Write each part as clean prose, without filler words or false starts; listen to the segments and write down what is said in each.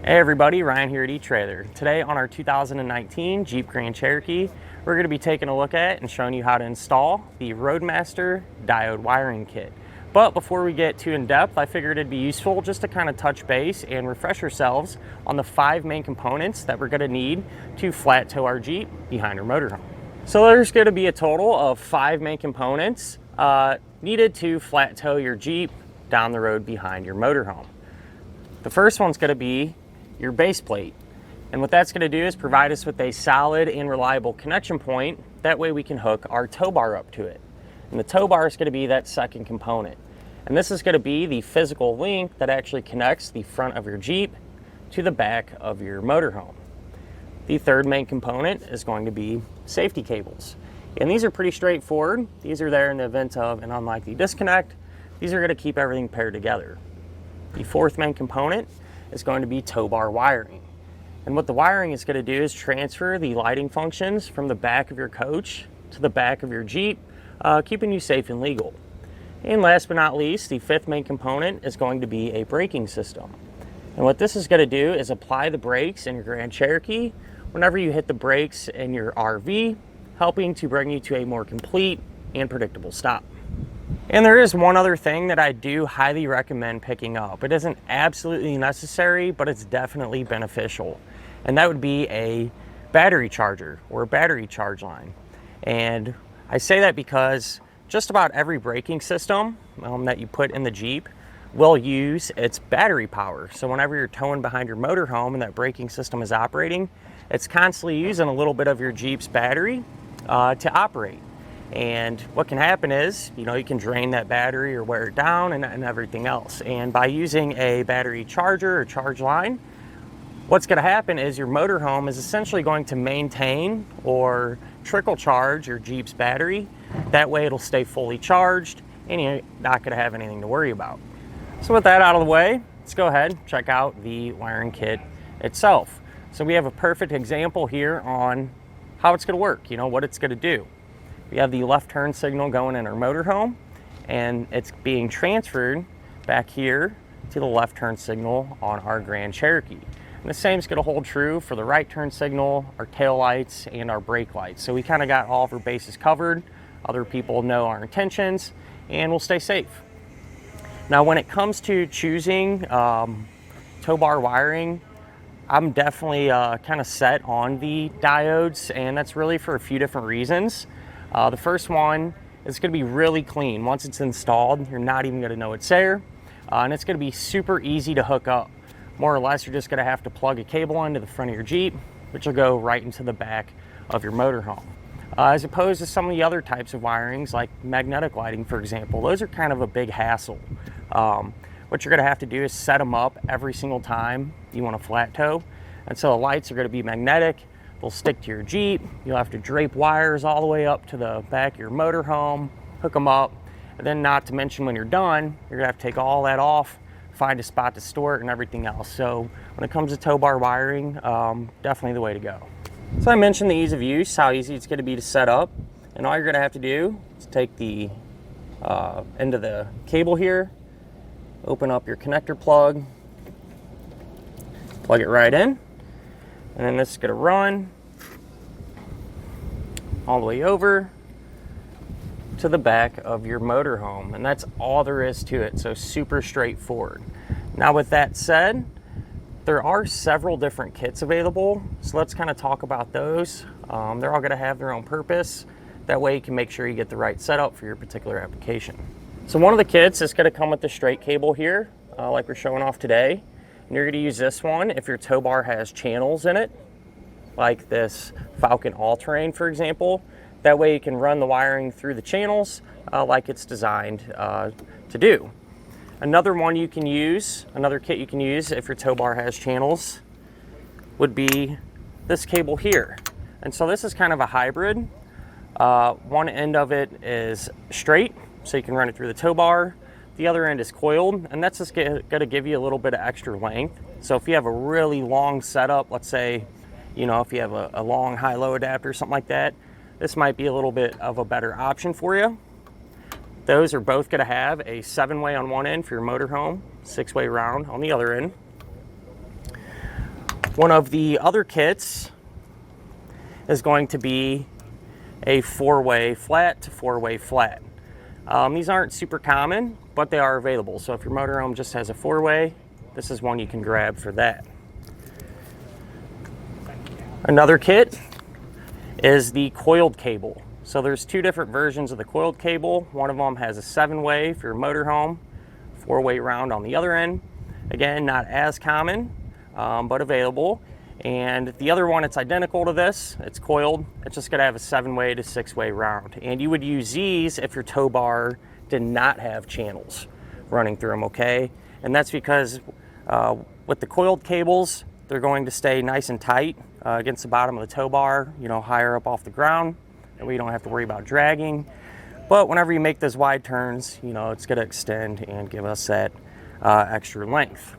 Hey everybody, Ryan here at eTrailer. Today on our 2019 Jeep Grand Cherokee, we're going to be taking a look at and showing you how to install the Roadmaster diode wiring kit. But before we get too in depth, I figured it'd be useful just to kind of touch base and refresh ourselves on the 5 main components that we're going to need to flat tow our Jeep behind our motorhome. So there's going to be a total of 5 main components needed to flat tow your Jeep down the road behind your motorhome. The first one's going to be your base plate. And what that's going to do is provide us with a solid and reliable connection point. That way we can hook our tow bar up to it. And the tow bar is going to be that second component. And this is going to be the physical link that actually connects the front of your Jeep to the back of your motorhome. The third main component is going to be safety cables. And these are pretty straightforward. These are there in the event of an unlikely disconnect. These are going to keep everything paired together. The fourth main component is going to be tow bar wiring. And what the wiring is going to do is transfer the lighting functions from the back of your coach to the back of your Jeep, keeping you safe and legal. And last but not least, the fifth main component is going to be a braking system. And what this is going to do is apply the brakes in your Grand Cherokee whenever you hit the brakes in your RV, helping to bring you to a more complete and predictable stop. And there is one other thing that I do highly recommend picking up. It isn't absolutely necessary, but it's definitely beneficial. And that would be a battery charger or a battery charge line. And I say that because just about every braking system that you put in the Jeep will use its battery power. So whenever you're towing behind your motorhome and that braking system is operating, it's constantly using a little bit of your Jeep's battery to operate. And what can happen is, you can drain that battery or wear it down and everything else. And by using a battery charger or charge line, what's going to happen is your motorhome is essentially going to maintain or trickle charge your Jeep's battery. That way it'll stay fully charged and you're not going to have anything to worry about. So with that out of the way, let's go ahead and check out the wiring kit itself. So we have a perfect example here on how it's going to work, what it's going to do. We have the left turn signal going in our motorhome, and it's being transferred back here to the left turn signal on our Grand Cherokee. And the same is going to hold true for the right turn signal, our tail lights, and our brake lights. So we kind of got all of our bases covered. Other people know our intentions, and we'll stay safe. Now, when it comes to choosing tow bar wiring, I'm definitely kind of set on the diodes, and that's really for a few different reasons. The first one is going to be really clean. Once it's installed, you're not even going to know it's there. And it's going to be super easy to hook up. More or less, you're just going to have to plug a cable into the front of your Jeep, which will go right into the back of your motorhome. As opposed to some of the other types of wirings, like magnetic lighting, for example, those are kind of a big hassle. What you're going to have to do is set them up every single time you want to flat tow. And so the lights are going to be magnetic. They'll stick to your Jeep. You'll have to drape wires all the way up to the back of your motorhome, hook them up, and then not to mention when you're done, you're gonna have to take all that off, find a spot to store it and everything else. So when it comes to tow bar wiring, definitely the way to go. So I mentioned the ease of use, how easy it's gonna be to set up. And all you're gonna have to do is take the end of the cable here, open up your connector plug, plug it right in. And then this is going to run all the way over to the back of your motorhome. And that's all there is to it. So super straightforward. Now with that said, there are several different kits available. So let's kind of talk about those. They're all going to have their own purpose. That way you can make sure you get the right setup for your particular application. So one of the kits is going to come with the straight cable here, like we're showing off today. And you're going to use this one if your tow bar has channels in it, like this Falcon All-Terrain, for example. That way you can run the wiring through the channels like it's designed to do. Another one you can use, another kit you can use if your tow bar has channels, would be this cable here. And so this is kind of a hybrid. One end of it is straight, so you can run it through the tow bar. The other end is coiled, and that's just going to give you a little bit of extra length. So if you have a really long setup, let's say, if you have a long high-low adapter or something like that, this might be a little bit of a better option for you. Those are both going to have a 7-way on one end for your motorhome, 6-way round on the other end. One of the other kits is going to be a 4-way flat to 4-way flat. These aren't super common, but they are available. So if your motorhome just has a 4-way, this is one you can grab for that. Another kit is the coiled cable. So there's two different versions of the coiled cable. One of them has a 7-way for your motorhome, 4-way round on the other end. Again, not as common, but available. And the other one, it's identical to this. It's coiled. It's just going to have a 7-way to 6-way round. And you would use these if your tow bar did not have channels running through them, okay? And that's because with the coiled cables, they're going to stay nice and tight against the bottom of the tow bar, you know, higher up off the ground, and we don't have to worry about dragging. But whenever you make those wide turns, you know, it's going to extend and give us that extra length.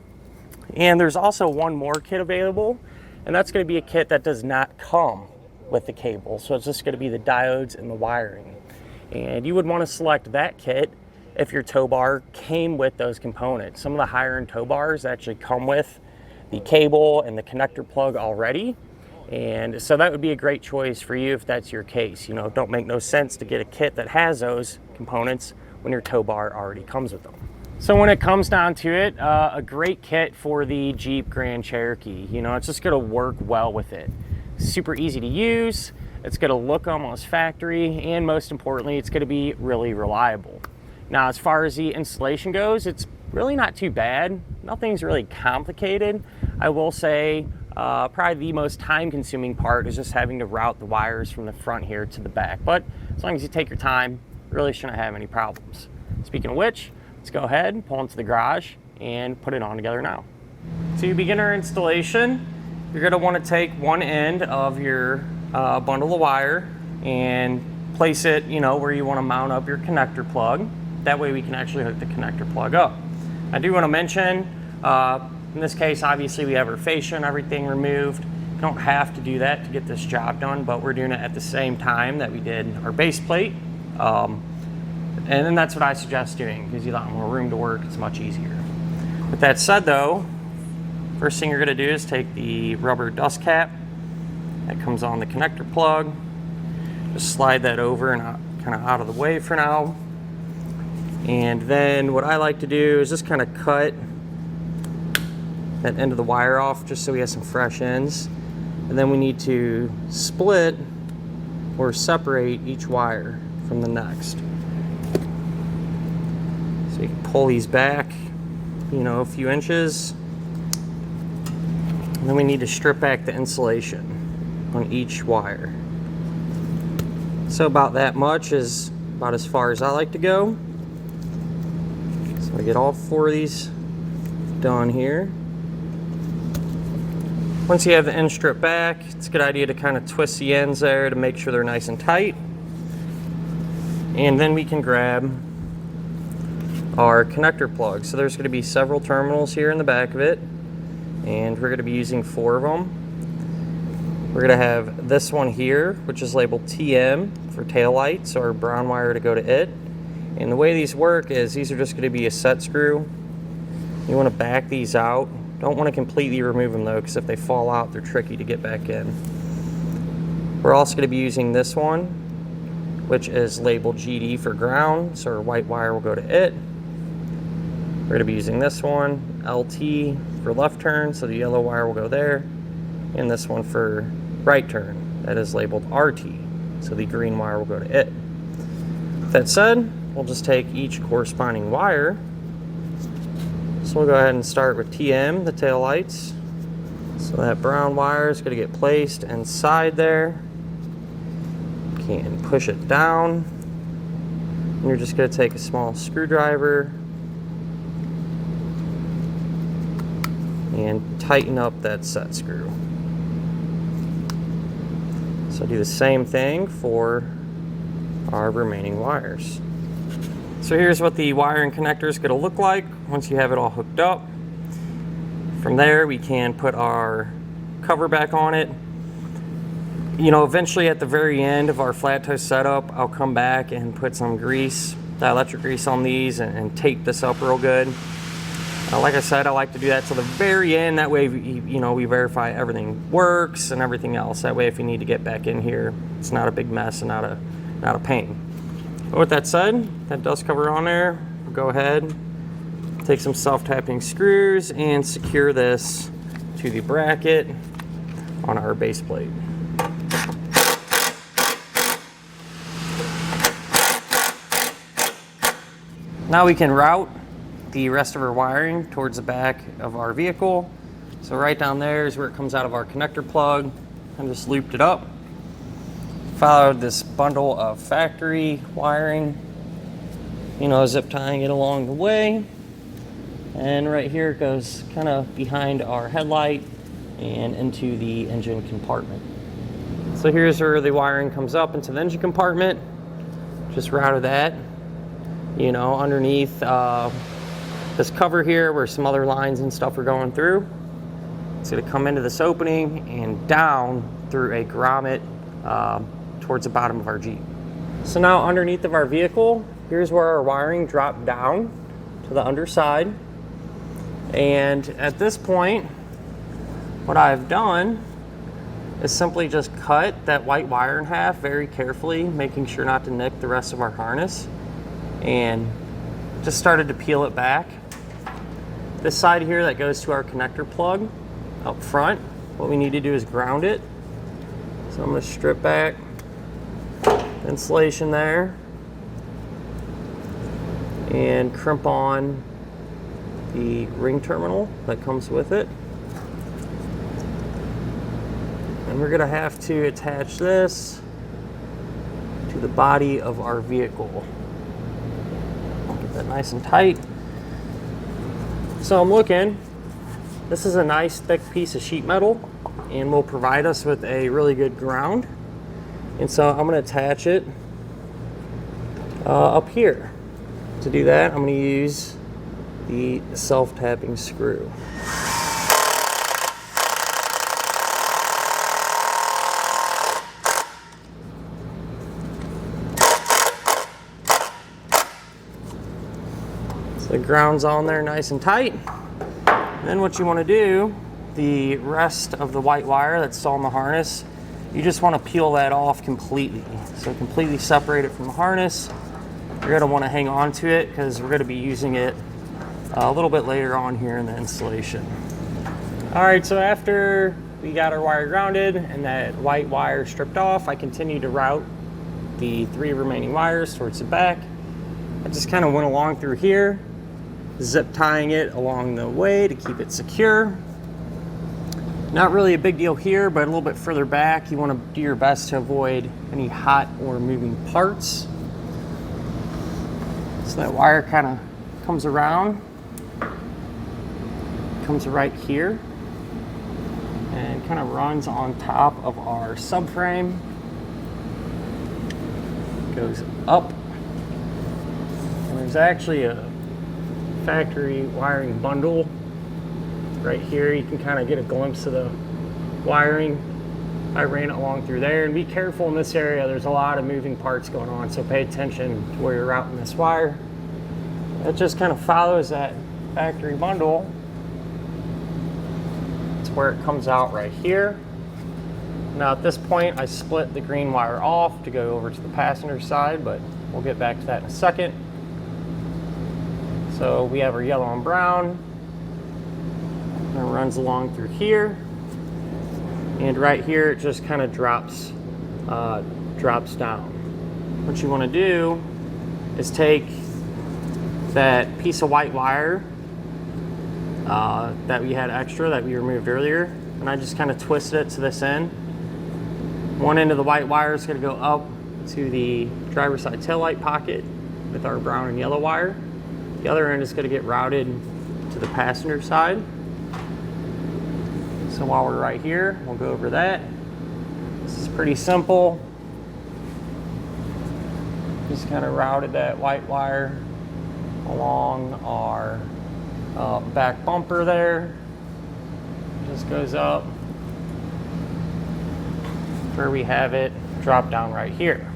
And there's also one more kit available, and that's going to be a kit that does not come with the cable. So it's just going to be the diodes and the wiring. And you would want to select that kit if your tow bar came with those components. Some of the higher end tow bars actually come with the cable and the connector plug already. And so that would be a great choice for you if that's your case. You know, it don't make no sense to get a kit that has those components when your tow bar already comes with them. So when it comes down to it, a great kit for the Jeep Grand Cherokee. You know, it's just gonna work well with it. Super easy to use, it's gonna look almost factory, and most importantly, it's gonna be really reliable. Now, as far as the installation goes, it's really not too bad. Nothing's really complicated. I will say probably the most time-consuming part is just having to route the wires from the front here to the back. But as long as you take your time, really shouldn't have any problems. Speaking of which, let's go ahead and pull into the garage and put it on together now. To begin our installation, you're going to want to take one end of your bundle of wire and place it, you know, where you want to mount up your connector plug. That way we can actually hook the connector plug up. I do want to mention, in this case, obviously we have our fascia and everything removed. You don't have to do that to get this job done, but we're doing it at the same time that we did our base plate. And then that's what I suggest doing, because you got more room to work, it's much easier. With that said though, first thing you're going to do is take the rubber dust cap that comes on the connector plug. Just slide that over and kind of out of the way for now. And then what I like to do is just kind of cut that end of the wire off just so we have some fresh ends. And then we need to split or separate each wire from the next. So you can pull these back, you know, a few inches. And then we need to strip back the insulation on each wire. So about that much is about as far as I like to go. So I get all 4 of these done here. Once you have the end stripped back, it's a good idea to kind of twist the ends there to make sure they're nice and tight. And then we can grab our connector plug. So there's going to be several terminals here in the back of it, and we're going to be using 4 of them. We're going to have this one here, which is labeled TM for tail lights, or brown wire to go to it. And the way these work is these are just going to be a set screw. You want to back these out. Don't want to completely remove them though, because if they fall out, they're tricky to get back in. We're also going to be using this one, which is labeled GD for ground, so our white wire will go to it. We're going to be using this one, LT for left turn, so the yellow wire will go there. And this one for right turn, that is labeled RT, so the green wire will go to it. With that said, we'll just take each corresponding wire. So we'll go ahead and start with TM, the tail lights. So that brown wire is going to get placed inside there. You can push it down. And you're just going to take a small screwdriver and tighten up that set screw. So do the same thing for our remaining wires. So here's what the wiring connector is going to look like once you have it all hooked up. From there we can put our cover back on it. You know, eventually at the very end of our flat toe setup, I'll come back and put some grease, dielectric grease on these, and tape this up real good. Like I said, I like to do that to the very end. That way, you know, we verify everything works and everything else. That way, if you need to get back in here, it's not a big mess and not a pain. But with that said, that dust cover on there, we'll go ahead, take some self-tapping screws and secure this to the bracket on our base plate. Now we can route the rest of our wiring towards the back of our vehicle. So right down there is where it comes out of our connector plug. I just looped it up. Followed this bundle of factory wiring, you know, zip tying it along the way. And right here it goes kind of behind our headlight and into the engine compartment. So here's where the wiring comes up into the engine compartment. Just routed that, you know, underneath this cover here where some other lines and stuff are going through. It's going to come into this opening and down through a grommet towards the bottom of our Jeep. So now underneath of our vehicle, here's where our wiring dropped down to the underside. And at this point, what I've done is simply just cut that white wire in half very carefully, making sure not to nick the rest of our harness, and just started to peel it back. This side here that goes to our connector plug up front, what we need to do is ground it. So I'm going to strip back the insulation there and crimp on the ring terminal that comes with it. And we're going to have to attach this to the body of our vehicle. Get that nice and tight. So I'm looking, this is a nice thick piece of sheet metal and will provide us with a really good ground. And so I'm going to attach it up here. To do that, I'm going to use the self-tapping screw. So the ground's on there nice and tight. Then what you want to do, the rest of the white wire that's still in the harness, you just want to peel that off completely. So completely separate it from the harness. You're going to want to hang on to it because we're going to be using it a little bit later on here in the installation. All right, so after we got our wire grounded and that white wire stripped off, I continued to route the 3 remaining wires towards the back. I just kind of went along through here, zip tying it along the way to keep it secure. Not really a big deal here, but a little bit further back, you want to do your best to avoid any hot or moving parts. So that wire kind of comes around, comes right here, and kind of runs on top of our subframe, goes up, and there's actually a factory wiring bundle right here. You can kind of get a glimpse of the wiring. I ran it along through there, and be careful in this area, there's a lot of moving parts going on, so pay attention to where you're routing this wire. It just kind of follows that factory bundle. It's where it comes out right here. Now at this point I split the green wire off to go over to the passenger side, but we'll get back to that in a second. So we have our yellow and brown, and it runs along through here, and right here it just kind of drops down. What you want to do is take that piece of white wire that we had extra that we removed earlier, and I just kind of twisted it to this end. One end of the white wire is going to go up to the driver's side taillight pocket with our brown and yellow wire. The other end is going to get routed to the passenger side. So while we're right here, we'll go over that. This is pretty simple. Just kind of routed that white wire along our back bumper there. Just goes up where we have it drop down right here.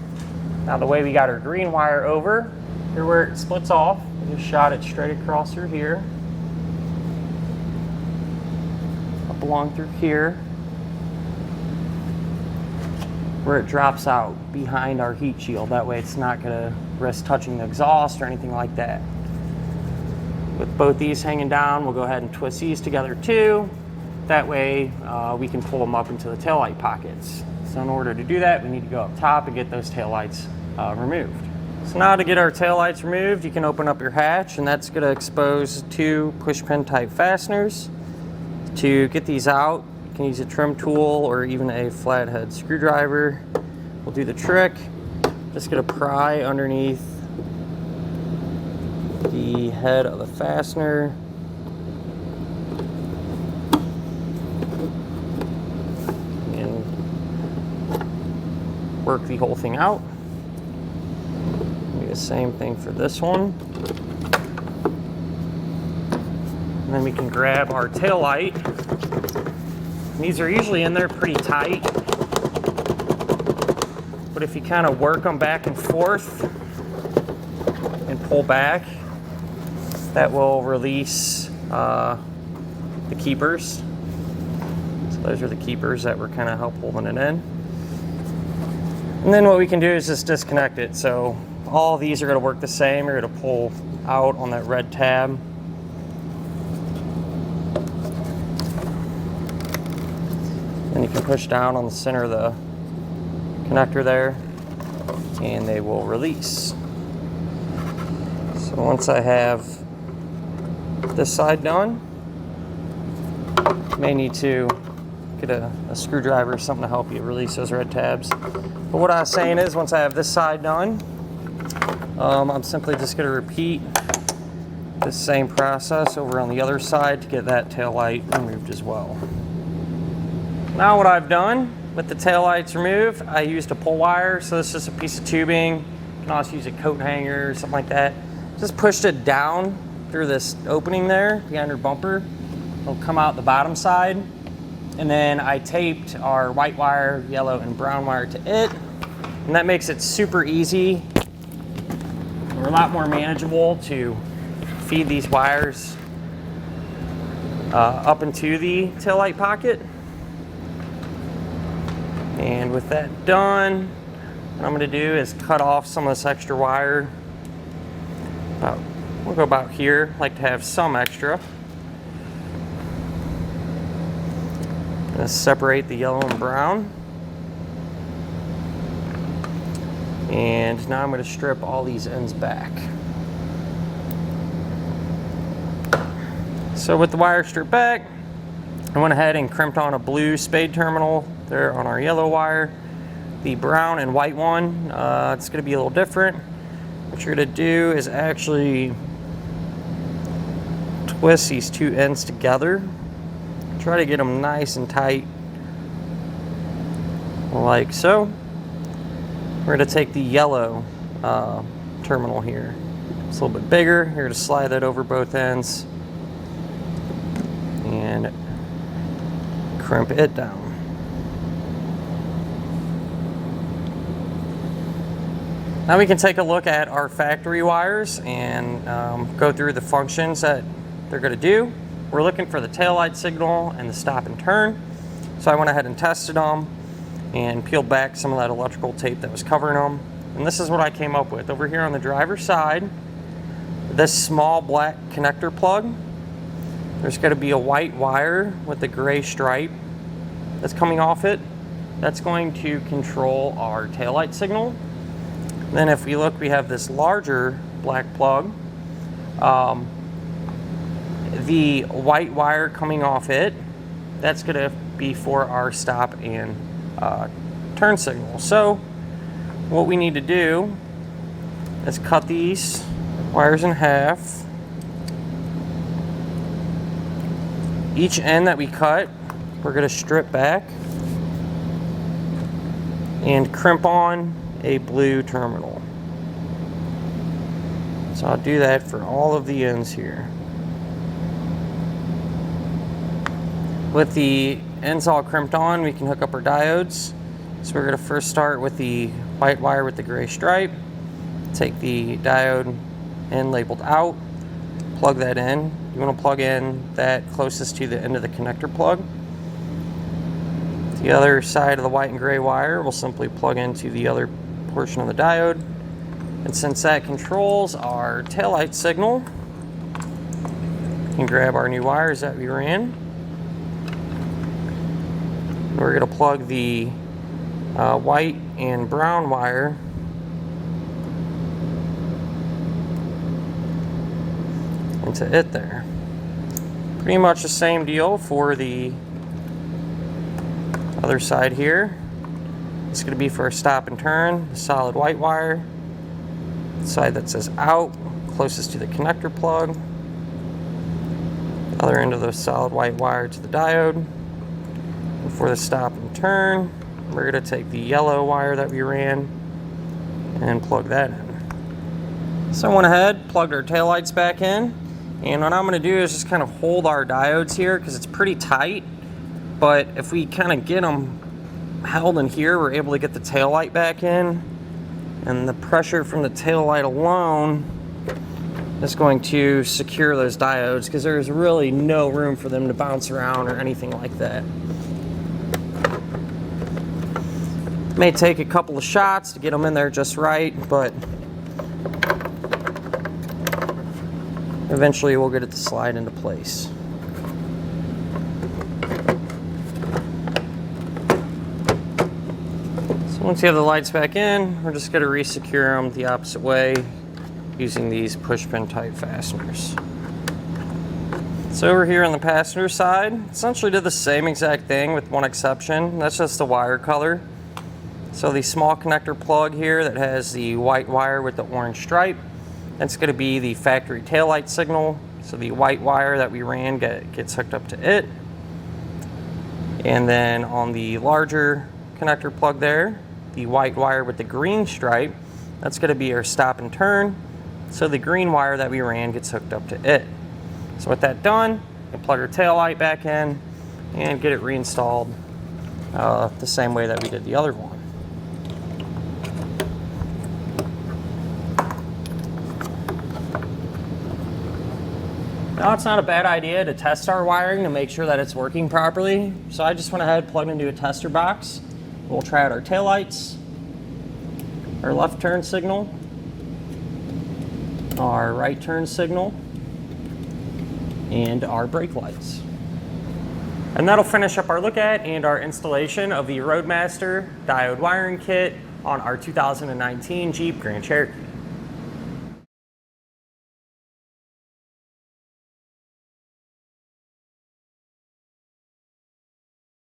Now the way we got our green wire over, here where it splits off, we just shot it straight across through here. along through here where it drops out behind our heat shield. That way it's not going to risk touching the exhaust or anything like that. With both these hanging down, we'll go ahead and twist these together too. That way we can pull them up into the taillight pockets. So in order to do that, we need to go up top and get those taillights removed. So now to get our taillights removed, you can open up your hatch, and that's going to expose 2 push pin type fasteners. To get these out, you can use a trim tool or even a flathead screwdriver. We'll do the trick. Just going to pry underneath the head of the fastener. And work the whole thing out. Do the same thing for this one. And then we can grab our tail light. These are usually in there pretty tight, but if you kind of work them back and forth and pull back, that will release the keepers. So those are the keepers that were kind of help holding it in. And then what we can do is just disconnect it. So all these are going to work the same. You're going to pull out on that red tab. And you can push down on the center of the connector there, and they will release. So once I have this side done, you may need to get a screwdriver or something to help you release those red tabs. But what I was saying is, once I have this side done, I'm simply just going to repeat the same process over on the other side to get that tail light removed as well. Now what I've done with the tail lights removed, I used a pull wire. So this is just a piece of tubing. You can also use a coat hanger or something like that. Just pushed it down through this opening there behind your bumper. It'll come out the bottom side. And then I taped our white wire, yellow, and brown wire to it. And that makes it super easy, or a lot more manageable, to feed these wires up into the taillight pocket. And with that done, what I'm going to do is cut off some of this extra wire. We'll go about here. I like to have some extra. Let's separate the yellow and brown. And now I'm going to strip all these ends back. So with the wire stripped back, I went ahead and crimped on a blue spade terminal there on our yellow wire. The brown and white one, it's going to be a little different. What you're going to do is actually twist these two ends together. Try to get them nice and tight, like so. We're going to take the yellow terminal here. It's a little bit bigger. You're going to slide that over both ends and crimp it down. Now we can take a look at our factory wires and go through the functions that they're going to do. We're looking for the taillight signal and the stop and turn. So I went ahead and tested them and peeled back some of that electrical tape that was covering them. And this is what I came up with. Over here on the driver's side, this small black connector plug, there's going to be a white wire with a gray stripe that's coming off it. That's going to control our taillight signal. Then if we look, we have this larger black plug. The white wire coming off it, that's going to be for our stop and turn signal. So what we need to do is cut these wires in half. Each end that we cut, we're going to strip back and crimp on a blue terminal. So I'll do that for all of the ends here. With the ends all crimped on, we can hook up our diodes. So we're going to first start with the white wire with the gray stripe. Take the diode in labeled out, plug that in. You want to plug in that closest to the end of the connector plug. The other side of the white and gray wire will simply plug into the other portion of the diode. And since that controls our taillight signal, we can grab our new wires that we ran. We're going to plug the white and brown wire into it there. Pretty much the same deal for the other side here. It's going to be for a stop and turn, the solid white wire. The side that says out, closest to the connector plug. Other end of the solid white wire to the diode. And for the stop and turn, we're going to take the yellow wire that we ran and plug that in. So I went ahead, plugged our taillights back in, and what I'm going to do is just kind of hold our diodes here because it's pretty tight, but if we kind of get them held in here, we're able to get the taillight back in, and the pressure from the taillight alone is going to secure those diodes because there's really no room for them to bounce around or anything like that. May take a couple of shots to get them in there just right, but eventually we'll get it to slide into place. So once you have the lights back in, we're just going to re-secure them the opposite way using these push pin type fasteners. So over here on the passenger side, essentially did the same exact thing with one exception. That's just the wire color. So the small connector plug here that has the white wire with the orange stripe, that's going to be the factory taillight signal. So the white wire that we ran gets hooked up to it. And then on the larger connector plug there, the white wire with the green stripe, that's going to be our stop and turn. So the green wire that we ran gets hooked up to it. So with that done, we plug our taillight back in and get it reinstalled the same way that we did the other one. Now it's not a bad idea to test our wiring to make sure that it's working properly. So I just went ahead and plugged into a tester box. We'll try out our taillights, our left turn signal, our right turn signal, and our brake lights. And that'll finish up our look at and our installation of the Roadmaster diode wiring kit on our 2019 Jeep Grand Cherokee.